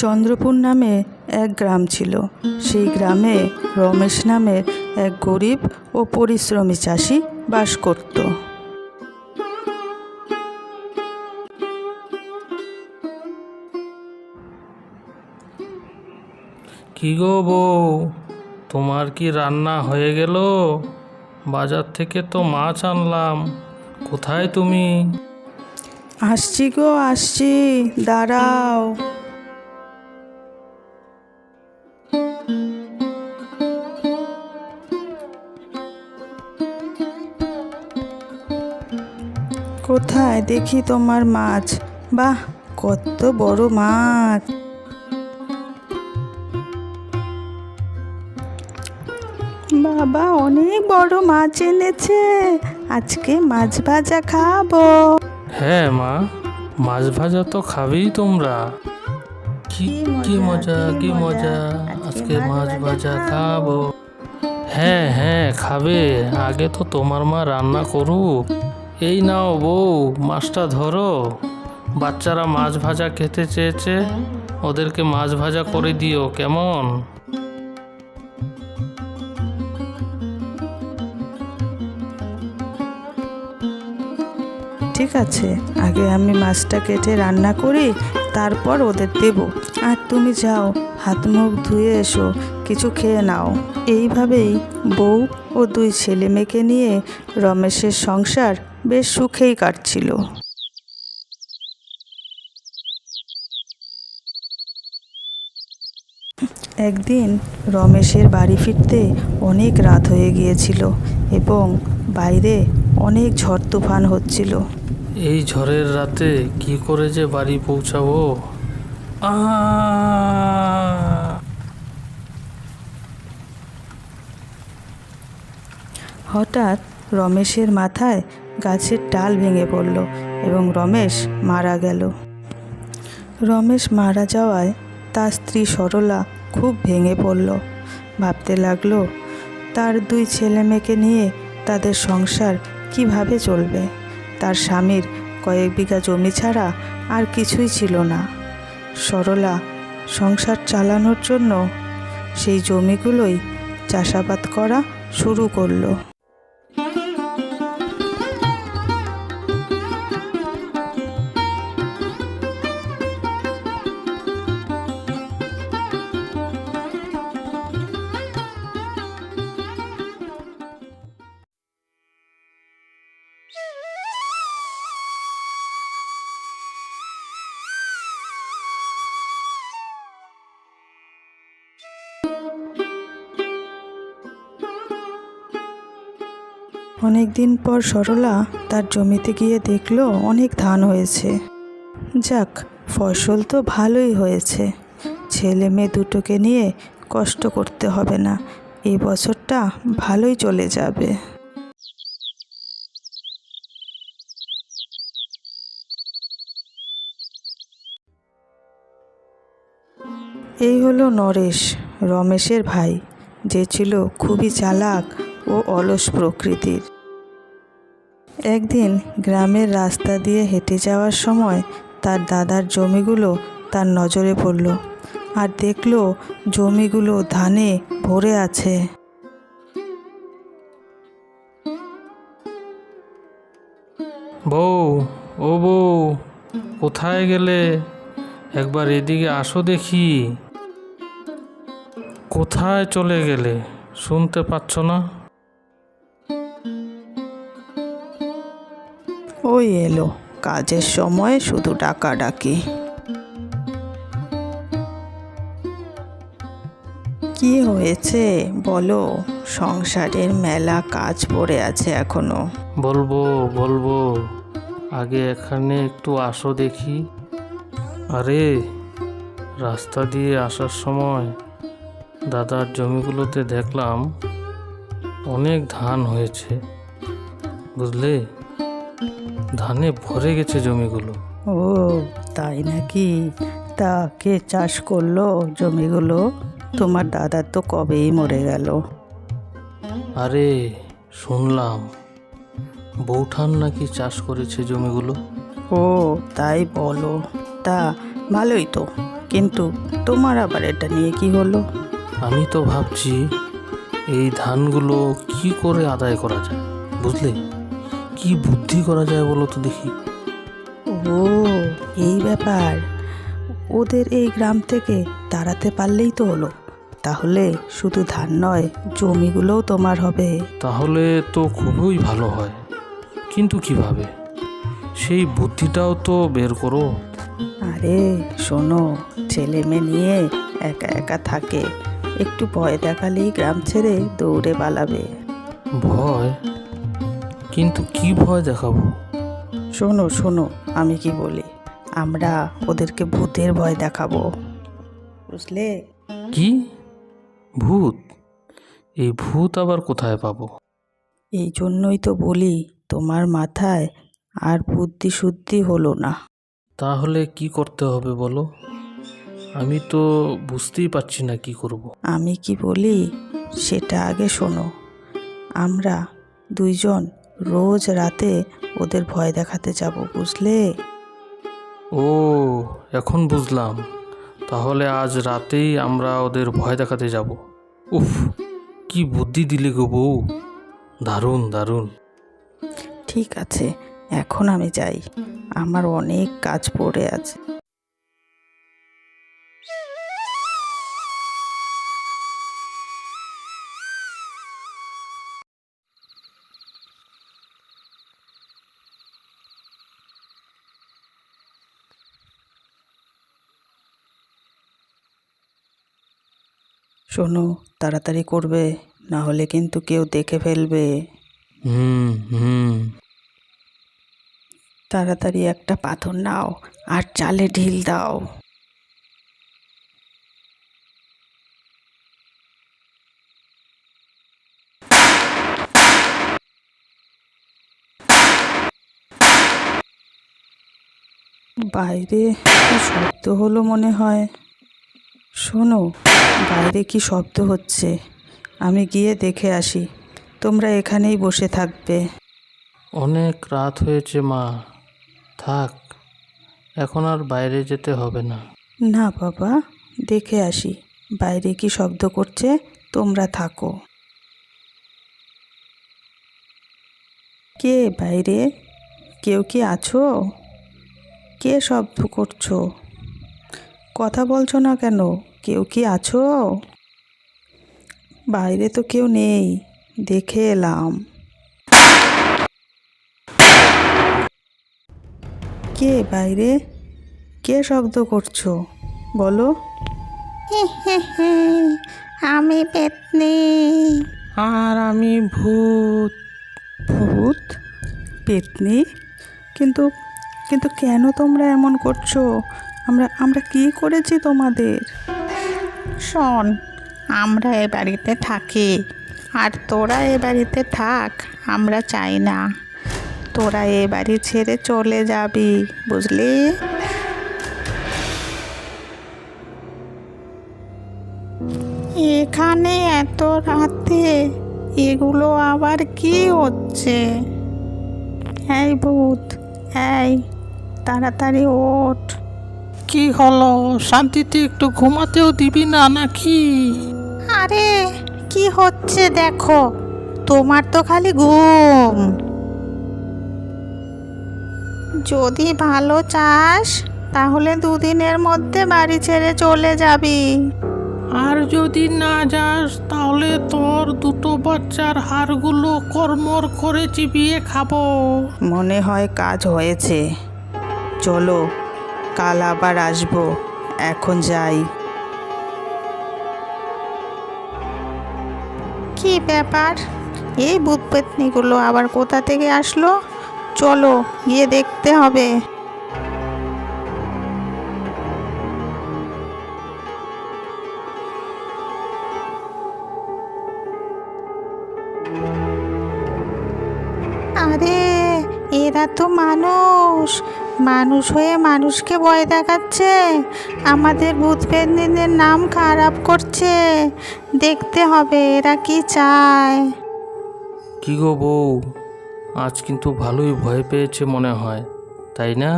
চন্দ্রপুর নামে এক গ্রাম ছিল। সেই গ্রামে রমেশ নামের এক গরিব ও পরিশ্রমী চাষি বাস করত। কি গো বউ, তোমার কি রান্না হয়ে গেল? বাজার থেকে তো মাছ আনলাম, কোথায় তুমি? আসছি গো আসছি, দাঁড়াও। কোথায় দেখি তোমার মাছ? বাহ, কত বড় মাছ! বাবা অনেক বড় মাছ এনেছে, আজকে মাছ ভাজা খাবো। হ্যাঁ মা, মাছ ভাজা তো খাবেই তোমরা। কি কি মজা, কি মজা, আজকে মাছ ভাজা খাবো। হ্যাঁ হ্যাঁ খাবে, আগে তো তোমার মা রান্না করুক। এই নাও বউ, মাছটা ধরো। বাচ্চারা মাছ ভাজা খেতে চেয়েছে, ওদেরকে মাছ ভাজা করে দিও কেমন? ঠিক আছে, আগে আমি মাছটা কেটে রান্না করি, তারপর ওদের দেব। আর তুমি যাও, হাত মুখ ধুয়ে এসো, কিছু খেয়ে নাও। এইভাবেই বউ ও দুই ছেলে মেয়েকে নিয়ে রমেশের সংসার বেশ সুখেই কাটছিল। একদিন রমেশের বাড়ি ফিরতে অনেক রাত হয়ে গিয়েছিল এবং বাইরে অনেক ঝড় তুফান হচ্ছিল। এই ঝড়ের রাতে কি করে যে বাড়ি পৌঁছাবো? আ হঠাৎ রমেশের মাথায় গাছের ডাল ভেঙে পড়ল এবং রমেশ মারা গেল। রমেশ মারা যাওয়ায় তার স্ত্রী সরলা খুব ভেঙে পড়ল। ভাবতে লাগলো তার দুই ছেলে মেয়েকে নিয়ে তাদের সংসার কিভাবে চলবে। তার স্বামীর কয়েক বিঘা জমি ছাড়া আর কিছুই ছিল না। সরলা সংসার চালানোর জন্য সেই জমিগুলোই চাষাবাদ করা শুরু করলো। অনেক দিন পর সরলা তার জমিতে গিয়ে দেখলো অনেক ধান হয়েছে। যাক, ফসল তো ভালোই হয়েছে, ছেলে মেয়ে দুটোকে নিয়ে কষ্ট করতে হবে না, এই বছরটা ভালোই চলে যাবে। এই হলো নরেশ, রমেশের ভাই, যে ছিল খুবই চালাক ও অলস প্রকৃতির। একদিন গ্রামের রাস্তা দিয়ে হেঁটে যাওয়ার সময় তার দাদার জমিগুলো তার নজরে পড়ল, আর দেখল জমিগুলো ধানে ভরে আছে। বউ, ও বউ, কোথায় গেলে? একবার এদিকে আসো দেখি। কোথায় চলে গেলে? শুনতে পাচ্ছ না? ওই এলো, কাজের সময় শুধু ডাকাডাকি। কি হয়েছে বলো? সংসারের মেলা কাজ পড়ে আছে এখনো। বলবো বলবো, আগে এখানে একটু আসো দেখি। আরে, রাস্তা দিয়ে আসার সময় দাদার জমিগুলোতে দেখলাম অনেক ধান হয়েছে, বুঝলে? ধানে ভরে গেছে জমিগুলো। ও তাই নাকি? তা কে চাষ করলো জমিগুলো? তোমার দাদা তো কবেই মরে গেল। আরে, শুনলাম বৌঠান নাকি চাষ করেছে জমিগুলো। ও তাই বলো। তা ভালোই তো, কিন্তু তোমার আবার এটা নিয়ে কি হলো? আমি তো ভাবছি এই ধানগুলো কি করে আদায় করা যায়, বুঝলে? কি বুদ্ধি করা যায় বলো তো দেখি। ও, এই ব্যাপার। ওদের এই গ্রাম থেকে তাড়াতে পারলেই তো হলো। তাহলে শুধু ধান নয়, জমিগুলোও তোমার হবে। তাহলে তো খুবই ভালো হয়, কিন্তু কিভাবে? সেই বুদ্ধিটাও তো বের করো। আরে শোনো, ছেলে মেয়ে নিয়ে একা একা থাকে, একটু ভয় দেখালেই গ্রাম ছেড়ে দৌড়ে পালাবে। ভয়? কিন্তু কি ভয় দেখাবো? শোনো শোনো, আমি কি বলি, আমরা ওদেরকে ভূতের ভয় দেখাবো, বুঝলে? কি? ভূত? এই ভূত আবার কোথায় পাবো? এই জন্যই তো বলি, তোমার মাথায় আর বুদ্ধি শুদ্ধি হলো না। তাহলে কি করতে হবে বলো? আমি তো বুঝতেই পারছি না কি করব। আমি কি বলি সেটা আগে শোনো। আমরা দুইজন রোজ রাতে ওদের ভয় দেখাতে যাব, বুঝলে? ও, এখন বুঝলাম। তাহলে আজ রাতেই আমরা ওদের ভয় দেখাতে যাব। উফ, কি বুদ্ধি দিলে গো বউ, দারুণ দারুণ। ঠিক আছে, এখন আমি যাই, আমার অনেক কাজ পড়ে আছে। শোনো, তাড়াতাড়ি করবে, না হলে কিন্তু কেউ দেখে ফেলবে। হুম হুম। তাড়াতাড়ি একটা পাথর নাও আর চালে ঢিল দাও। বাইরে কি শব্দ হলো মনে হয়? শোনো, বাইরে কি শব্দ হচ্ছে, আমি গিয়ে দেখে আসি, তোমরা এখানেই বসে থাকবে। অনেক রাত হয়েছে মা, থাক, এখন আর বাইরে যেতে হবে না। না বাবা, দেখে আসি বাইরে কি শব্দ করছে, তোমরা থাকো। কে বাইরে? কেউ কি আছো? কে শব্দ করছো? কথা বলছো না কেন? কেউ কি আছো? বাইরে তো কেউ নেই, দেখে এলাম। কে বাইরে? কে শব্দ করছো বলো? আমি পেতনি। আর আমি ভূত। ভূত? পেতনি? কিন্তু কিন্তু কেন তোমরা এমন করছো? আমরা আমরা কি করেছি তোমাদের? শোন, আমরা এ বাড়িতে থাকি, আর তোরা এ বাড়িতে থাক, আমরা চাই না। তোরা এ বাড়ি ছেড়ে চলে যাবি, বুঝলি? এখানে এত রাতে এগুলো আবার কি হচ্ছে? এই ভূত, এই তাড়াতাড়ি ওঠ। কি হলো? শান্তিতে একটু ঘুমাতেও দিবি না নাকি? আরে কি হচ্ছে দেখো, তোমার তো খালি ঘুম। যদি ভালো চাস তাহলে দুদিনের মধ্যে বাড়ি ছেড়ে চলে যাবি। আর যদি না যাস তাহলে তোর দুটো বাচ্চার হাড়গুলো কর্মর করে চিবিয়ে খাবো। মনে হয় কাজ হয়েছে, চলো, কাল আবার আসবো, এখন যাই। কি ব্যাপার, এই ভূত পেতনিগুলো আবার কোথা থেকে আসলো? চলো গিয়ে দেখতে হবে। আরে এরা তো মানুষ, মানুষ হয়ে মানুষকে ভয় দেখাচ্ছে, আমাদের ভূত পেতনিদের নাম খারাপ করছে। দেখতে হবে এরা কি চায়। কি গো বউ, আজ কিন্তু ভালোই ভয় পেয়েছে মনে হয়, তাই না?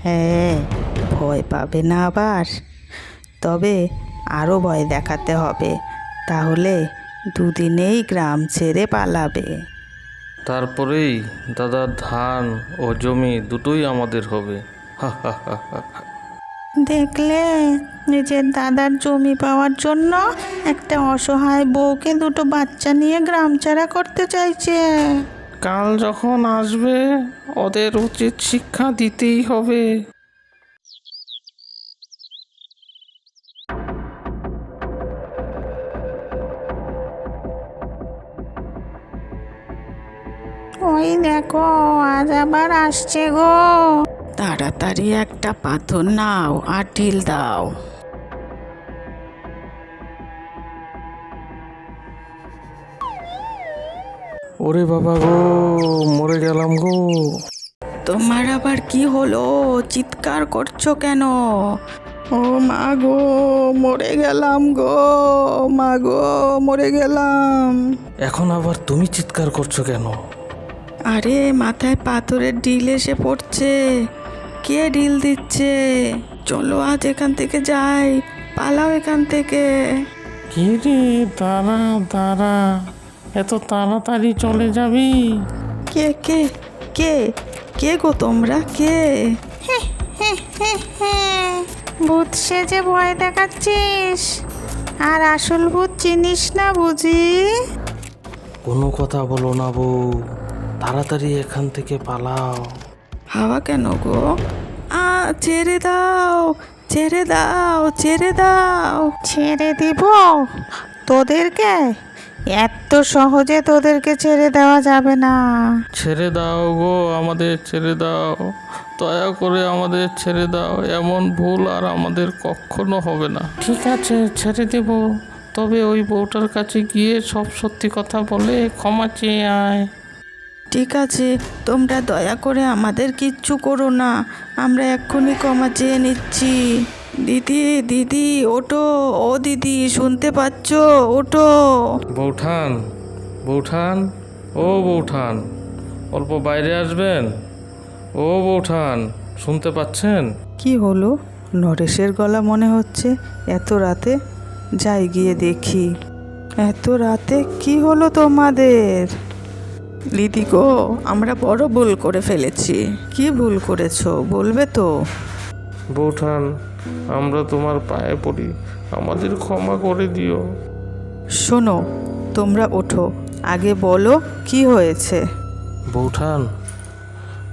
হ্যাঁ, ভয় পাবে না আবার। তবে আরও ভয় দেখাতে হবে, তাহলে দুদিনেই গ্রাম ছেড়ে পালাবে। তারপরেই দাদার ধান ও জমি দুটোই আমাদের হবে। হা হা হা হা। দেখলে, নিজের দাদার জমি পাওয়ার জন্য একটা অসহায় বউকে দুটো বাচ্চা নিয়ে গ্রাম ছাড়া করতে চাইছে। কাল যখন আসবে ওদের উচিত শিক্ষা দিতেই হবে। ওই দেখো, আজ আবার আসছে গো। তাড়াতাড়ি একটা পাথর নাও আর ঢিল দাও। ওরে বাবা গো, মরে গেলাম গো। তোমার আবার কি হলো? চিৎকার করছো কেন? ও মা গো, মরে গেলাম গো, মা গো, মরে গেলাম। এখন আবার তুমি চিৎকার করছো কেন? আরে, মাথায় পাথরের ঢিল এসে পড়ছে। কে ঢিল দিচ্ছে? চলো আজ এখান থেকে যাই, পালাও এখান থেকে। কি রে, দাঁড়া দাঁড়া, এত তাড়াতাড়ি চলে যাবি? কে কে কে কে গো তোমরা? কে? ভূত সেজে ভয় দেখাচ্ছিস, আর আসল ভূত চিনিস না বুঝি? কোনো কথা বলো না বউ, তাড়াতাড়ি এখান থেকে পালাও। হাওয়া কেন গো? ছেড়ে দাও, ছেড়ে দাও, ছেড়ে দাও। ছেড়ে দিব তোদেরকে? এত সহজে তোদেরকে ছেড়ে দেওয়া যাবে না। ছেড়ে দাও গো, আমাদের ছেড়ে দাও, দয়া করে আমাদের ছেড়ে দাও। এমন ভুল আর আমাদের কখনো হবে না। ঠিক আছে, ছেড়ে দেব, তবে ওই বউটার কাছে গিয়ে সব সত্যি কথা বলে ক্ষমা চেয়ে আয়। ঠিক আছে, তোমরা দয়া করে আমাদের কিচ্ছু করো না, আমরা এক্ষুনি ক্ষমা চেয়ে নিচ্ছি। দিদি, দিদি ওঠো, ও দিদি শুনতে পাচ্ছ? ওঠো। বৌঠান, বৌঠান, ও বৌঠান, অল্প বাইরে আসবেন? ও বৌঠান, শুনতে পাচ্ছেন? কি হলো? নরেশের গলা মনে হচ্ছে। এত রাতে? যাই গিয়ে দেখি। এত রাতে কি হলো তোমাদের? দিদি গো, আমরা বড় ভুল করে ফেলেছি। কি ভুল করেছো বলবে তো? বৌঠান, আমরা তোমার পায়ে পড়ি, আমাদের ক্ষমা করে দিও। শোনো, তোমরা ওঠো, আগে বলো কি হয়েছে। বৌঠান,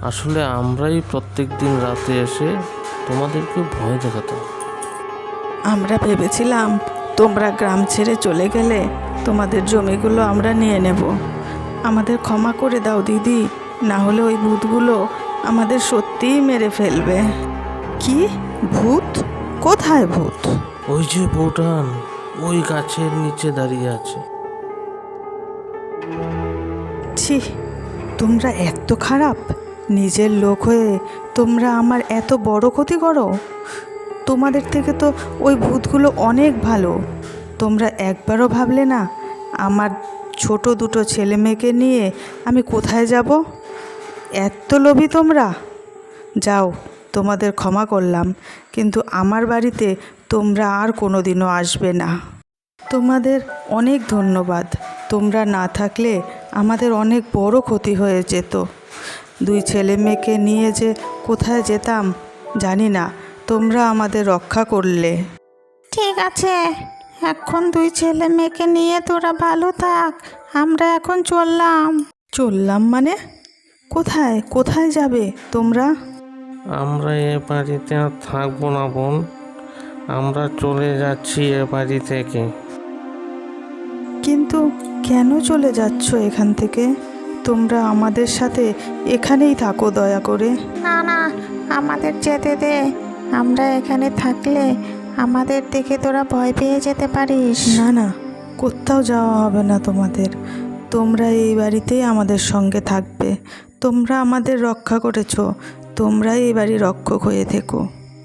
আসলে আমরাই প্রত্যেক দিন রাতে এসে তোমাদেরকে ভয় দেখাতাম। আমরা ভেবেছিলাম তোমরা গ্রাম ছেড়ে চলে গেলে তোমাদের জমিগুলো আমরা নিয়ে নেব। আমাদের ক্ষমা করে দাও দিদি, না হলে ওই ভূতগুলো আমাদের সত্যিই মেরে ফেলবে। কি ভূত? কোথায় ভূত? ওই যে বৌঠান, ওই গাছের নিচে দাঁড়িয়ে আছে। ছি, তোমরা এত খারাপ! নিজের লোক হয়ে তোমরা আমার এত বড় ক্ষতি করো। তোমাদের থেকে তো ওই ভূতগুলো অনেক ভালো। তোমরা একবারও ভাবলে না আমার ছোট দুটো ছেলে মেয়েকে নিয়ে আমি কোথায় যাব? এত লোভী তোমরা! যাও, তোমাদের ক্ষমা করলাম, কিন্তু আমার বাড়িতে তোমরা আর কোনো দিনও আসবে না। তোমাদের অনেক ধন্যবাদ। তোমরা না থাকলে আমাদের অনেক বড় ক্ষতি হয়ে যেত। দুই ছেলে মেয়েকে নিয়ে যে কোথায় যেতাম জানি না, তোমরা আমাদের রক্ষা করলে। ঠিক আছে, এখন দুই ছেলে মেয়েকে নিয়ে তোরা ভালো থাক, আমরা এখন চললাম। চললাম মানে? কোথায় কোথায় যাবে তোমরা? আমরা এ বাড়িতে আর থাকবো না বোন, আমরা চলে যাচ্ছি এ বাড়ি থেকে। কিন্তু কেন চলে যাচ্ছ এখান থেকে? তোমরা আমাদের সাথে এখানেই থাকো দয়া করে। না না, আমাদের যেতে দে। আমরা এখানে থাকলে আমাদের দেখে তোরা ভয় পেয়ে যেতে পারিস। না না, কোথাও যাওয়া হবে না তোমাদের। তোমরা এই বাড়িতেই আমাদের সঙ্গে থাকবে। তোমরা আমাদের রক্ষা করেছো, তোমরাই এই বাড়ির রক্ষক হয়ে থেকো।